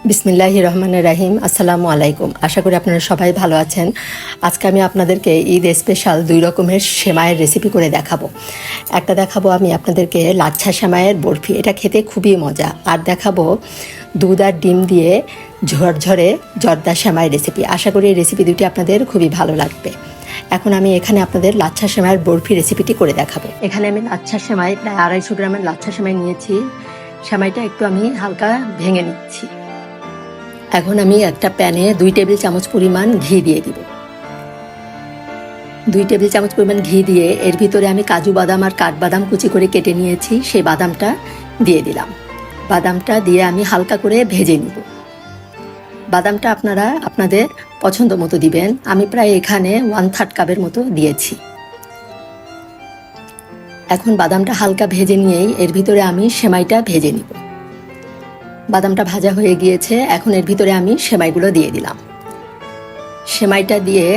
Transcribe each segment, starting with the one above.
বিসমিল্লাহির রহমানির রহিম। আসসালামু আলাইকুম। আশা করি আপনারা সবাই ভালো আছেন। আজকে আমি আপনাদেরকে ঈদ স্পেশাল 2 রকমের সেমাইয়ের রেসিপি করে দেখাবো। একটা দেখাবো আমি আপনাদেরকে লাচ্ছা সেমাইয়ের বরফি, এটা খেতে খুবই মজা। আর দেখাবো দুধ আর ডিম দিয়ে ঝরঝরে জর্দা সেমাই রেসিপি। আশা করি এই রেসিপি দুটি আপনাদের খুবই ভালো লাগবে। এখন আমি এখানে আপনাদের লাচ্ছা সেমাইয়ের বরফি রেসিপিটি করে দেখাবো। এখানে আমি লাচ্ছা সেমাই প্রায় 250 গ্রামের লাচ্ছা সেমাই নিয়েছি। সেমাইটা একটু আমি হালকা ভেঙে নিচ্ছি। এখন আমি একটা প্যানে 2 টেবিল চামচ পরিমাণ ঘি দিয়ে দিব। 2 টেবিল চামচ পরিমাণ ঘি দিয়ে এর ভিতরে আমি কাজু বাদাম আর কাঠবাদাম কুচি করে কেটে নিয়েছি, সেই বাদামটা দিয়ে দিলাম। বাদামটা দিয়ে আমি হালকা করে ভেজে নিব। বাদামটা আপনারা আপনাদের পছন্দ মতো দিবেন। আমি প্রায় এখানে 1/3 কাপের মতো দিয়েছি। এখন বাদামটা হালকা ভেজে নিয়েই এর ভিতরে আমি সেমাইটা ভেজে নিব। বাদামটা ভাজা হয়ে গিয়েছে, এখন এর ভিতরে আমি সেমাইগুলো দিয়ে দিলাম। সেমাইটা দিয়ে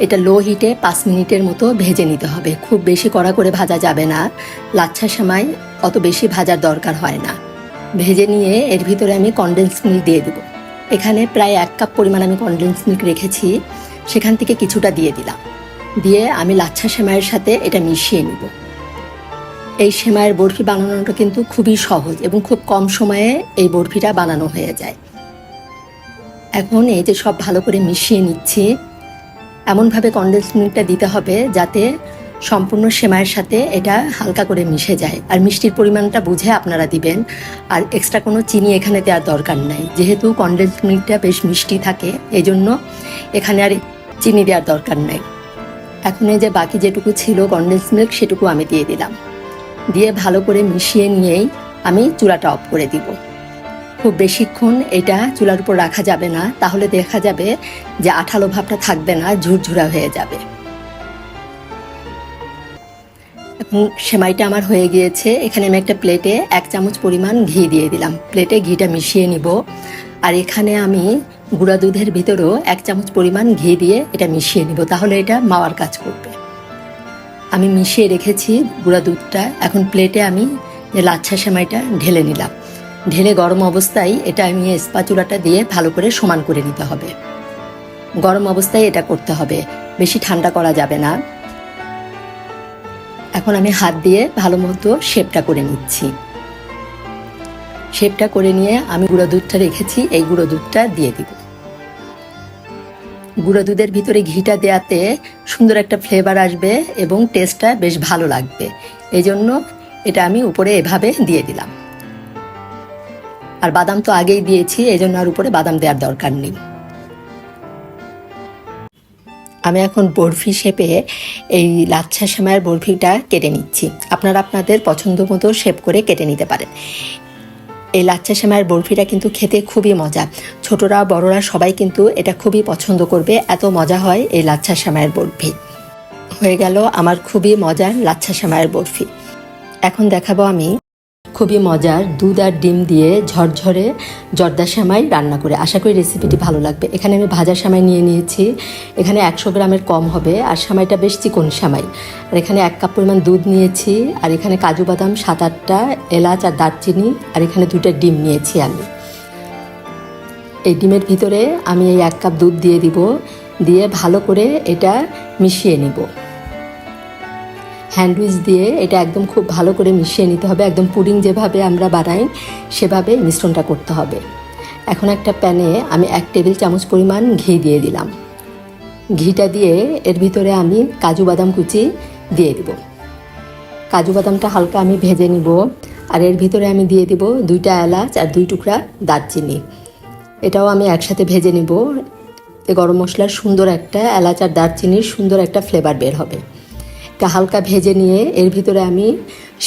এটা লো হিটে 5 মিনিটের মতো ভেজে নিতে হবে। খুব বেশি কড়া করে ভাজা যাবে না, লাচ্ছা সেমাই অত বেশি ভাজার দরকার হয় না। ভেজে নিয়ে এর ভিতরে আমি কনডেন্স মিল্ক দিয়ে দেব। এখানে প্রায় 1 কাপ পরিমাণ আমি কনডেন্স মিল্ক রেখেছি, সেখান থেকে কিছুটা দিয়ে দিলাম। দিয়ে আমি লাচ্ছা সেমাইয়ের সাথে এটা মিশিয়ে নিব। এই সেমাইয়ের বরফি বানানোটা কিন্তু খুবই সহজ এবং খুব কম সময়ে এই বরফিটা বানানো হয়ে যায়। এখন এই যে সব ভালো করে মিশিয়ে নিচ্ছি। এমনভাবে কনডেন্স মিল্কটা দিতে হবে যাতে সম্পূর্ণ সেমাইয়ের সাথে এটা হালকা করে মিশে যায়। আর মিষ্টির পরিমাণটা বুঝে আপনারা দিবেন। আর এক্সট্রা কোনো চিনি এখানে দেওয়ার দরকার নাই, যেহেতু কনডেন্স মিল্কটা বেশ মিষ্টি থাকে, এই জন্য এখানে আর চিনি দেওয়ার দরকার নাই। এখন এই যে বাকি যেটুকু ছিল কনডেন্স মিল্ক, সেটুকু আমি দিয়ে দিলাম। দিয়ে ভালো করে মিশিয়ে নিয়েই আমি চুলাটা অফ করে দিব। খুব বেশিক্ষণ এটা চুলার উপর রাখা যাবে না, তাহলে দেখা যাবে যে আঠালো ভাবটা থাকবে না, ঝুরঝুরা হয়ে যাবে। এখন সেমাইটা আমার হয়ে গিয়েছে। এখানে আমি একটা প্লেটে 1 চামচ পরিমাণ ঘি দিয়ে দিলাম। প্লেটে ঘিটা মিশিয়ে নিব। আর এখানে আমি গুঁড়া দুধের ভিতরেও 1 চামচ পরিমাণ ঘি দিয়ে এটা মিশিয়ে নিব, তাহলে এটা মাওয়ার কাজ করবে। আমি মিশিয়ে রেখেছি গুঁড়া দুধটা। এখন প্লেটে আমি যে লাচ্ছা সেমাইটা ঢেলে নিলাম। ঢেলে গরম অবস্থায় এটা আমি স্প্যাচুলাটা দিয়ে ভালো করে সমান করে নিতে হবে। গরম অবস্থায় এটা করতে হবে, বেশি ঠান্ডা করা যাবে না। এখন আমি হাত দিয়ে ভালো মতো শেপটা করে নিচ্ছি। শেপটা করে নিয়ে আমি গুঁড়ো দুধটা রেখেছি, এই গুঁড়ো দুধটা দিয়ে দিব। গুঁড়ো দুধের ভিতরে ঘিটা দেওয়াতে সুন্দর একটা ফ্লেভার আসবে এবং টেস্টটা বেশ ভালো লাগবে। এই জন্য এটা আমি উপরে এভাবে দিয়ে দিলাম। আর বাদাম তো আগেই দিয়েছি, এই জন্য আর উপরে বাদাম দেওয়ার দরকার নেই। আমি এখন বরফি শেপে এই লাচ্ছা সেমাইয়ের বরফিটা কেটে নিচ্ছি। আপনারা আপনাদের পছন্দ মতো শেপ করে কেটে নিতে পারেন। এই লাচ্ছা সেমাইয়ের বরফিটা কিন্তু খেতে খুবই মজা। ছোটরা বড়রা সবাই কিন্তু এটা খুবই পছন্দ করবে, এত মজা হয় এই লাচ্ছা সেমাইয়ের বরফি। হয়ে গেল আমার খুবই মজার লাচ্ছা সেমাইয়ের বরফি। এখন দেখাবো আমি খুবই মজার দুধ আর ডিম দিয়ে ঝরঝরে জর্দা সেমাই রান্না করে। আশা করি রেসিপিটি ভালো লাগবে। এখানে আমি ভাজা সেমাই নিয়ে নিয়েছি, এখানে 100 গ্রামের কম হবে। আর সেমাইটা বেশ চিকন সেমাই। আর এখানে 1 কাপ পরিমাণ দুধ নিয়েছি। আর এখানে কাজু বাদাম 7-8টা, এলাচ আর দারচিনি, আর এখানে 2টা ডিম নিয়েছি আমি। এই ডিমের ভিতরে আমি এই 1 কাপ দুধ দিয়ে দিব। দিয়ে ভালো করে এটা মিশিয়ে নিব। হ্যান্ডউইচ দিয়ে এটা একদম খুব ভালো করে মিশিয়ে নিতে হবে। একদম পুডিং যেভাবে আমরা বানাই সেভাবে মিশ্রণটা করতে হবে। এখন একটা প্যানে আমি 1 টেবিল চামচ পরিমাণ ঘি দিয়ে দিলাম। ঘিটা দিয়ে এর ভিতরে আমি কাজু বাদাম কুচি দিয়ে দিব। কাজু বাদামটা হালকা আমি ভেজে নিব। আর এর ভিতরে আমি দিয়ে দিব 2টা এলাচ আর 2 টুকরা দারচিনি। এটাও আমি একসাথে ভেজে নিব। গরম মশলার সুন্দর একটা, এলাচ আর দারচিনির সুন্দর একটা ফ্লেভার বের হবে। এটা হালকা ভেজে নিয়ে এর ভিতরে আমি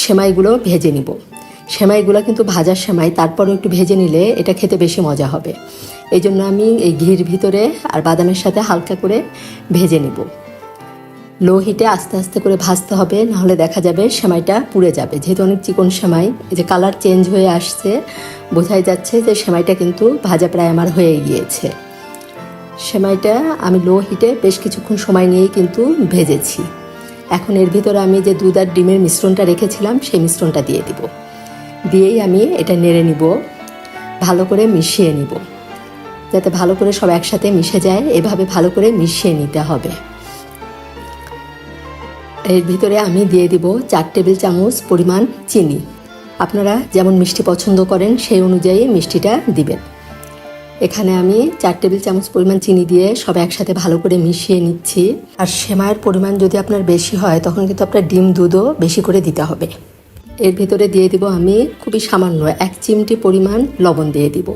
সেমাইগুলো ভেজে নিব। সেমাইগুলো কিন্তু ভাজার সেমাই, তারপরেও একটু ভেজে নিলে এটা খেতে বেশি মজা হবে। এই জন্য আমি এই ঘির ভিতরে আর বাদামের সাথে হালকা করে ভেজে নিব। লো হিটে আস্তে আস্তে করে ভাজতে হবে, নাহলে দেখা যাবে সেমাইটা পুড়ে যাবে। যেহেতু অনেক চিকন সেমাই, এই যে কালার চেঞ্জ হয়ে আসছে, বোঝাই যাচ্ছে যে সেমাইটা কিন্তু ভাজা প্রায় আমার হয়ে গিয়েছে। সেমাইটা আমি লো হিটে বেশ কিছুক্ষণ সময় নিয়েই কিন্তু ভেজেছি। এখন এর ভিতরে আমি যে দুধ আর ডিমের মিশ্রণটা রেখেছিলাম সেই মিশ্রণটা দিয়ে দিব। দিয়েই আমি এটা নেড়ে নিব। ভালো করে মিশিয়ে নিব, যাতে ভালো করে সব একসাথে মিশে যায়। এভাবে ভালো করে মিশিয়ে নিতে হবে। এর ভিতরে আমি দিয়ে দিব 4 টেবিল চামচ পরিমাণ চিনি। আপনারা যেমন মিষ্টি পছন্দ করেন সেই অনুযায়ী মিষ্টিটা দিবেন। এখানে আমি 4 টেবিল চামচ পরিমাণ চিনি দিয়ে সব একসাথে ভালো করে মিশিয়ে নিচ্ছি। আর সেমাইয়ের পরিমাণ যদি আপনার বেশি হয় তখন কিন্তু আপনার ডিম দুধও বেশি করে দিতে হবে। এর ভিতরে দিয়ে দিব আমি খুবই সামান্য 1 চিমটি পরিমাণ লবণ দিয়ে দিব।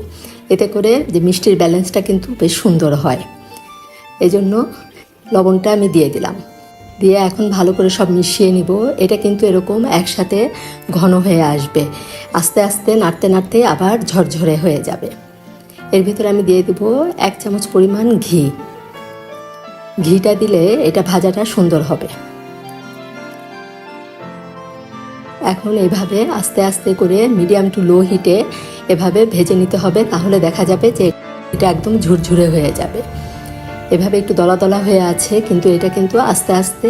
এতে করে যে মিষ্টির ব্যালেন্সটা কিন্তু বেশ সুন্দর হয়, এই জন্য লবণটা আমি দিয়ে দিলাম। দিয়ে এখন ভালো করে সব মিশিয়ে নিব। এটা কিন্তু এরকম একসাথে ঘন হয়ে আসবে, আস্তে আস্তে নাড়তে নাড়তে আবার ঝরঝরে হয়ে যাবে। এর ভিতরে আমি দিয়ে দেব 1 চামচ পরিমাণ ঘি। ঘিটা দিলে এটা ভাজাটা সুন্দর হবে। এখন এভাবে আস্তে আস্তে করে মিডিয়াম টু লো হিটে এভাবে ভেজে নিতে হবে, তাহলে দেখা যাবে যে এটা একদম ঝুরঝুরে হয়ে যাবে। এভাবে একটু দলা দলা হয়ে আছে, কিন্তু এটা কিন্তু আস্তে আস্তে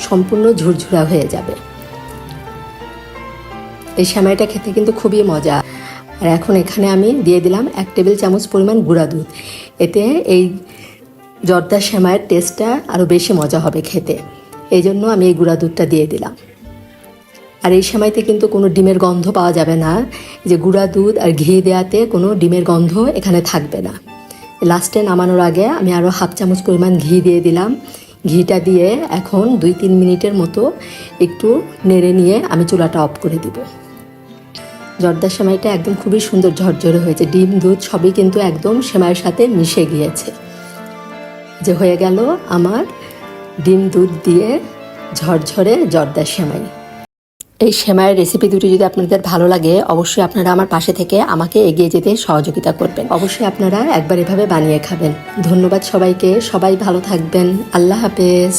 সম্পূর্ণ ঝুরঝুরা হয়ে যাবে। এই সেমাইটা খেতে কিন্তু খুবই মজা। আর এখন এখানে আমি দিয়ে দিলাম 1 টেবিল চামচ পরিমাণ গুঁড়া দুধ। এতে এই জর্দা সেমাইয়ের টেস্টটা আরও বেশি মজা হবে খেতে, এই জন্য আমি এই গুঁড়া দুধটা দিয়ে দিলাম। আর এই সেমাইতে কিন্তু কোনো ডিমের গন্ধ পাওয়া যাবে না, যে গুঁড়া দুধ আর ঘি দেওয়াতে কোনো ডিমের গন্ধ এখানে থাকবে না। লাস্টে নামানোর আগে আমি আরও 1/2 চামচ পরিমাণ ঘি দিয়ে দিলাম। ঘিটা দিয়ে এখন 2-3 মিনিটের মতো একটু নেড়ে নিয়ে আমি চুলাটা অফ করে দিব। জর্দা সেমাইটা একদম খুবই সুন্দর ঝরঝরে হয়েছে, ডিম দুধ সবই কিন্তু একদম সেমাইয়ের সাথে মিশে গিয়েছে। যে হয়ে গেল আমার ডিম দুধ দিয়ে ঝরঝরে জর্দা সেমাই। এই সেমাইয়ের রেসিপি দুটি যদি আপনাদের ভালো লাগে, অবশ্যই আপনারা আমার পাশে থেকে আমাকে এগিয়ে যেতে সহযোগিতা করবেন। অবশ্যই আপনারা একবার এভাবে বানিয়ে খাবেন। ধন্যবাদ সবাইকে, সবাই ভালো থাকবেন। আল্লাহ হাফেজ।